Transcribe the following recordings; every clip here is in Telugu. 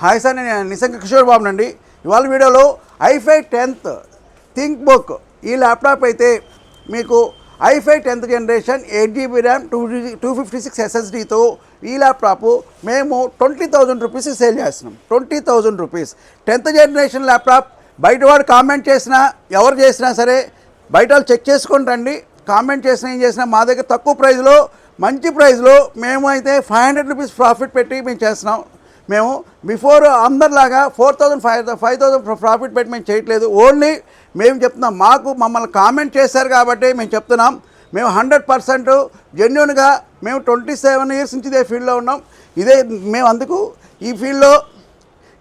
హాయ్ సార్, నేను నిశంక కిషోర్ బాబు నండి. ఇవాళ వీడియోలో i5 10th థింక్ బుక్ ఈ ల్యాప్టాప్ అయితే మీకు i5 10th generation 8GB RAM 256 SSDతో ఈ ల్యాప్టాప్ మేము 20,000 రూపీస్ సేల్ చేస్తున్నాం. 20,000 రూపీస్ 10th జనరేషన్ ల్యాప్టాప్. బయట వాడు కామెంట్ చేసినా ఎవరు చేసినా సరే బయట వాళ్ళు చెక్ చేసుకొని రండి. కామెంట్ చేసినా ఏం చేసినా మా దగ్గర తక్కువ ప్రైస్లో మంచి ప్రైస్లో మేము అయితే 500 రూపీస్ ప్రాఫిట్ పెట్టి మేము చేస్తున్నాం. మేము బిఫోర్ అందరిలాగా 5,000 ప్రాఫిట్ పెట్టి మేము చేయట్లేదు. ఓన్లీ మేము చెప్తున్నాం, మమ్మల్ని కామెంట్ చేశారు కాబట్టి మేము చెప్తున్నాం. మేము 100% జెన్యూన్గా మేము 27 ఇయర్స్ నుంచి ఇదే ఫీల్డ్లో ఉన్నాం. మేము అందుకు ఈ ఫీల్డ్లో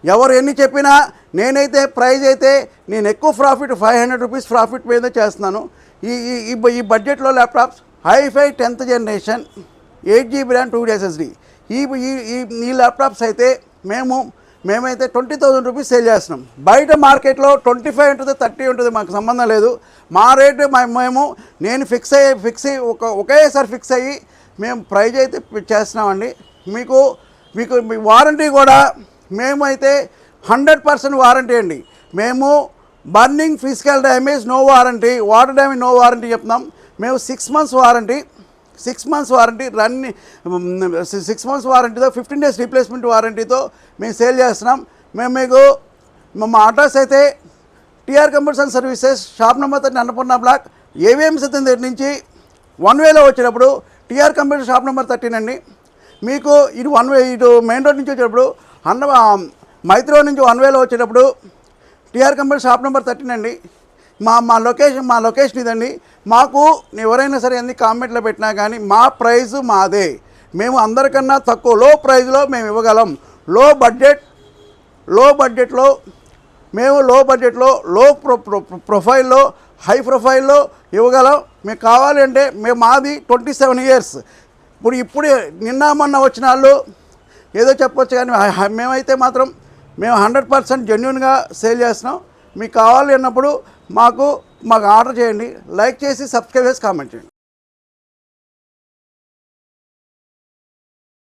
ఎవరు ఎన్ని చెప్పినా నేనైతే ప్రైజ్ అయితే నేను ఎక్కువ ప్రాఫిట్ 500 రూపీస్ ప్రాఫిట్ మీద చేస్తున్నాను. ఈ బడ్జెట్లో laptops i5 10th generation 8GB RAM 2 SSD ఈ ల్యాప్టాప్స్ అయితే మేమైతే 20,000 రూపీస్ సేల్ చేస్తున్నాం. బయట మార్కెట్లో 25 ఉంటుంది, 30 ఉంటుంది, మాకు సంబంధం లేదు. మా రేటు నేను ఫిక్స్ అయ్యి ఒకేసారి ఫిక్స్ అయ్యి మేము ప్రైజ్ అయితే చేస్తున్నామండి. మీకు వారంటీ కూడా మేమైతే 100% వారంటీ అండి. మేము burning physical damage no warranty, water damage no warranty చెప్తున్నాం. మేము 6 months warranty, 6 months warranty 6 months వారంటీతో 15 days రీప్లేస్మెంట్ వారంటీతో మేము సేల్ చేస్తున్నాం. మా అడ్రస్ అయితే TR computers and services, shop number 30 Annapurna block, AVM Sathyam దగ్గర నుంచి 1 వేలో వచ్చేటప్పుడు టీఆర్ కంప్యూటర్ షాప్ నెంబర్ 13 అండి. మీకు ఇటు మెయిన్ రోడ్ నుంచి వచ్చేటప్పుడు మైత్రి రోడ్ నుంచి 1 వేలో వచ్చేటప్పుడు టీఆర్ కంప్యూటర్ షాప్ నెంబర్ 13 అండి. మా లొకేషన్ ఇదండి. మాకు ఎవరైనా సరే ఎన్ని కామెంట్లో పెట్టినా కానీ మా ప్రైస్ మాదే. మేము అందరికన్నా తక్కువ లో ప్రైస్లో మేము ఇవ్వగలం. లో బడ్జెట్లో మేము లో ప్రొఫైల్లో హై ప్రొఫైల్లో ఇవ్వగలం. మీకు కావాలి అంటే మాది 27 ఇయర్స్. ఇప్పుడు నిన్న మొన్న వచ్చిన వాళ్ళు ఏదో చెప్పొచ్చు, కానీ మేమైతే మాత్రం మేము 100% జెన్యూన్గా సేల్ చేస్తున్నాం. మీకు కావాలి అన్నప్పుడు మాకు ఆర్డర్ చేయండి, లైక్ చేసి సబ్స్క్రైబ్ చేసి కామెంట్ చేయండి.